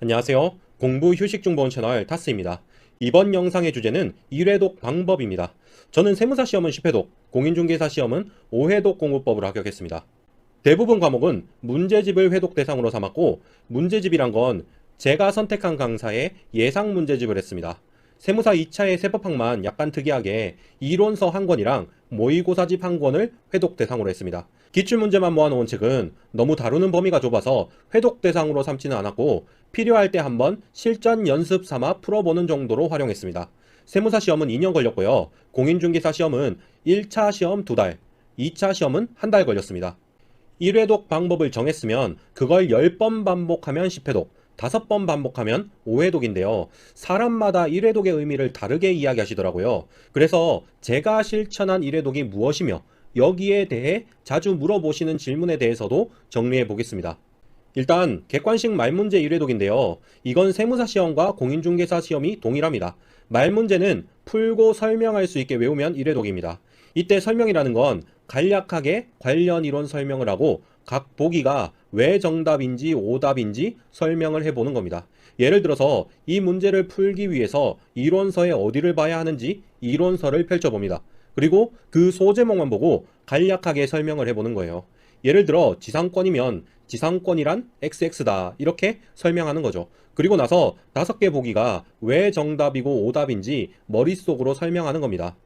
안녕하세요. 공부 휴식 중본 채널 타스입니다. 이번 영상의 주제는 1회독 방법입니다. 저는 세무사 시험은 10회독, 공인중개사 시험은 5회독 공부법으로 합격했습니다. 대부분 과목은 문제집을 회독 대상으로 삼았고, 문제집이란 건 제가 선택한 강사의 예상 문제집을 했습니다. 세무사 2차의 세법학만 약간 특이하게 이론서 한 권이랑 모의고사집 한 권을 회독 대상으로 했습니다. 기출문제만 모아놓은 책은 너무 다루는 범위가 좁아서 회독 대상으로 삼지는 않았고, 필요할 때 한번 실전 연습 삼아 풀어보는 정도로 활용했습니다. 세무사 시험은 2년 걸렸고요. 공인중개사 시험은 1차 시험 2달, 2차 시험은 1달 걸렸습니다. 1회독 방법을 정했으면 그걸 10번 반복하면 10회독, 5번 반복하면 5회독인데요. 사람마다 1회독의 의미를 다르게 이야기하시더라고요. 그래서 제가 실천한 1회독이 무엇이며 여기에 대해 자주 물어보시는 질문에 대해서도 정리해 보겠습니다. 일단 객관식 말문제 1회독인데요. 이건 세무사 시험과 공인중개사 시험이 동일합니다. 말문제는 풀고 설명할 수 있게 외우면 1회독입니다. 이때 설명이라는 건 간략하게 관련 이론 설명을 하고 각 보기가 왜 정답인지 오답인지 설명을 해보는 겁니다. 예를 들어서 이 문제를 풀기 위해서 이론서에 어디를 봐야 하는지 이론서를 펼쳐봅니다. 그리고 그 소제목만 보고 간략하게 설명을 해보는 거예요. 예를 들어 지상권이면 지상권이란 XX다 이렇게 설명하는 거죠. 그리고 나서 5개 보기가 왜 정답이고 오답인지 머릿속으로 설명하는 겁니다.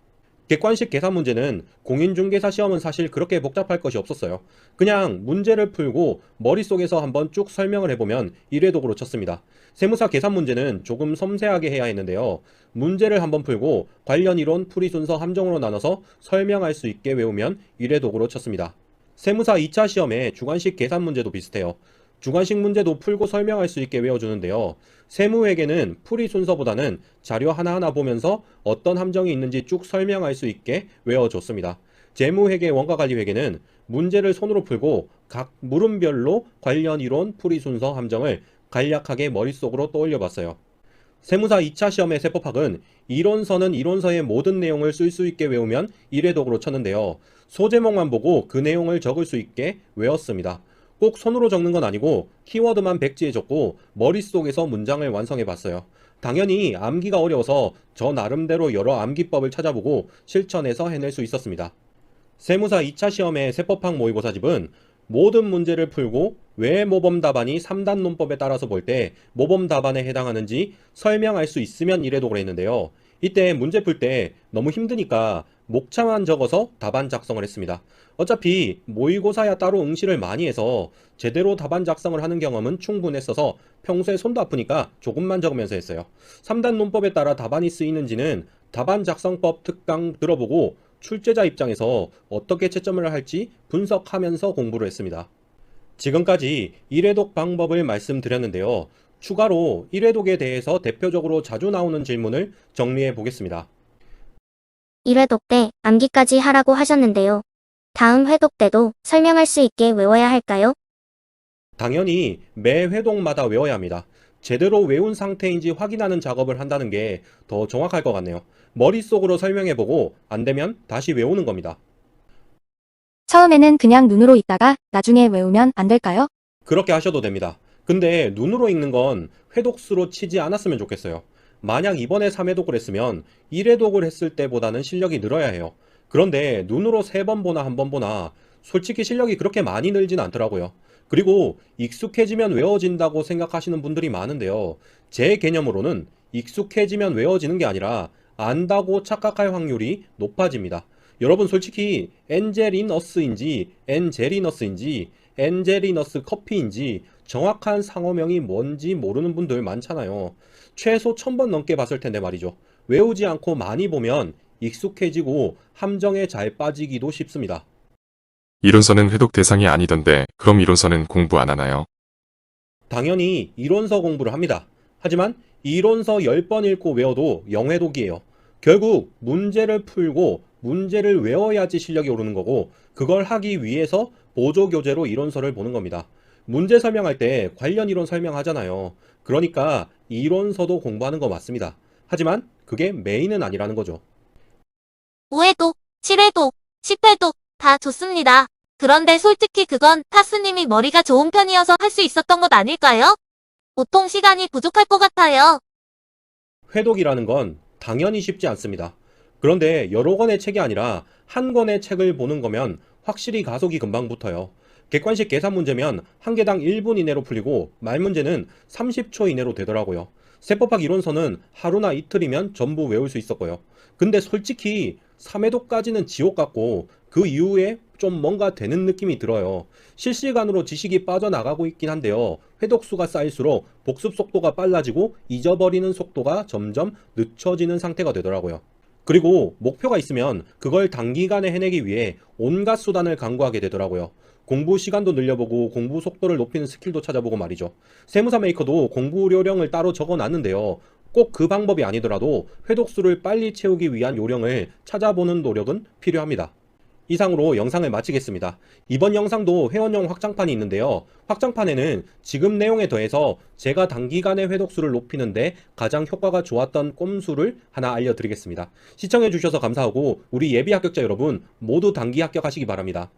객관식 계산 문제는 공인중개사 시험은 사실 그렇게 복잡할 것이 없었어요. 그냥 문제를 풀고 머릿속에서 한번 쭉 설명을 해보면 1회독으로 쳤습니다. 세무사 계산 문제는 조금 섬세하게 해야 했는데요. 문제를 한번 풀고 관련 이론 풀이 순서 함정으로 나눠서 설명할 수 있게 외우면 1회독으로 쳤습니다. 세무사 2차 시험의 주관식 계산 문제도 비슷해요. 주관식 문제도 풀고 설명할 수 있게 외워주는데요. 세무회계는 풀이 순서보다는 자료 하나하나 보면서 어떤 함정이 있는지 쭉 설명할 수 있게 외워줬습니다. 재무회계 원가관리회계는 문제를 손으로 풀고 각 물음별로 관련 이론 풀이 순서 함정을 간략하게 머릿속으로 떠올려 봤어요. 세무사 2차 시험의 세법학은 이론서는 이론서의 모든 내용을 쓸 수 있게 외우면 1회독으로 쳤는데요. 소제목만 보고 그 내용을 적을 수 있게 외웠습니다. 꼭 손으로 적는 건 아니고 키워드만 백지에 적고 머릿속에서 문장을 완성해 봤어요. 당연히 암기가 어려워서 저 나름대로 여러 암기법을 찾아보고 실천해서 해낼 수 있었습니다. 세무사 2차 시험의 세법학 모의고사집은 모든 문제를 풀고 왜 모범 답안이 3단 논법에 따라서 볼 때 모범 답안에 해당하는지 설명할 수 있으면 이래독을 했는데요. 이때 문제 풀 때 너무 힘드니까 목차만 적어서 답안 작성을 했습니다. 어차피 모의고사야 따로 응시를 많이 해서 제대로 답안 작성을 하는 경험은 충분했어서 평소에 손도 아프니까 조금만 적으면서 했어요. 3단 논법에 따라 답안이 쓰이는지는 답안 작성법 특강 들어보고 출제자 입장에서 어떻게 채점을 할지 분석하면서 공부를 했습니다. 지금까지 1회독 방법을 말씀드렸는데요. 추가로 1회독에 대해서 대표적으로 자주 나오는 질문을 정리해 보겠습니다. 1회독 때 암기까지 하라고 하셨는데요. 다음 회독 때도 설명할 수 있게 외워야 할까요? 당연히 매 회독마다 외워야 합니다. 제대로 외운 상태인지 확인하는 작업을 한다는 게 더 정확할 것 같네요. 머릿속으로 설명해보고 안 되면 다시 외우는 겁니다. 처음에는 그냥 눈으로 읽다가 나중에 외우면 안 될까요? 그렇게 하셔도 됩니다. 근데 눈으로 읽는 건 회독수로 치지 않았으면 좋겠어요. 만약 이번에 3회독을 했으면 1회독을 했을 때보다는 실력이 늘어야 해요. 그런데 눈으로 3번 보나 한 번 보나 솔직히 실력이 그렇게 많이 늘진 않더라고요. 그리고 익숙해지면 외워진다고 생각하시는 분들이 많은데요. 제 개념으로는 익숙해지면 외워지는 게 아니라 안다고 착각할 확률이 높아집니다. 여러분 솔직히 엔젤리너스인지 엔제리너스인지 엔제리너스 커피인지 정확한 상호명이 뭔지 모르는 분들 많잖아요. 최소 1000번 넘게 봤을 텐데 말이죠. 외우지 않고 많이 보면 익숙해지고 함정에 잘 빠지기도 쉽습니다. 이론서는 회독 대상이 아니던데 그럼 이론서는 공부 안 하나요? 당연히 이론서 공부를 합니다. 하지만 이론서 10번 읽고 외워도 영회독이에요. 결국 문제를 풀고 문제를 외워야지 실력이 오르는 거고 그걸 하기 위해서 보조교재로 이론서를 보는 겁니다. 문제 설명할 때 관련 이론 설명하잖아요. 그러니까 이론서도 공부하는 거 맞습니다. 하지만 그게 메인은 아니라는 거죠. 5회독, 7회독, 10회독 다 좋습니다. 그런데 솔직히 그건 타스님이 머리가 좋은 편이어서 할 수 있었던 것 아닐까요? 보통 시간이 부족할 것 같아요. 회독이라는 건 당연히 쉽지 않습니다. 그런데 여러 권의 책이 아니라 한 권의 책을 보는 거면 확실히 가속이 금방 붙어요. 객관식 계산 문제면 한 개당 1분 이내로 풀리고 말 문제는 30초 이내로 되더라고요. 세법학 이론서는 하루나 이틀이면 전부 외울 수 있었고요. 근데 솔직히 3회독까지는 지옥 같고 그 이후에 좀 뭔가 되는 느낌이 들어요. 실시간으로 지식이 빠져나가고 있긴 한데요. 회독수가 쌓일수록 복습 속도가 빨라지고 잊어버리는 속도가 점점 늦춰지는 상태가 되더라고요. 그리고 목표가 있으면 그걸 단기간에 해내기 위해 온갖 수단을 강구하게 되더라고요. 공부 시간도 늘려보고 공부 속도를 높이는 스킬도 찾아보고 말이죠. 세무사 메이커도 공부 요령을 따로 적어놨는데요. 꼭 그 방법이 아니더라도 회독수를 빨리 채우기 위한 요령을 찾아보는 노력은 필요합니다. 이상으로 영상을 마치겠습니다. 이번 영상도 회원용 확장판이 있는데요. 확장판에는 지금 내용에 더해서 제가 단기간에 회독수를 높이는데 가장 효과가 좋았던 꼼수를 하나 알려드리겠습니다. 시청해주셔서 감사하고 우리 예비 합격자 여러분 모두 단기 합격하시기 바랍니다.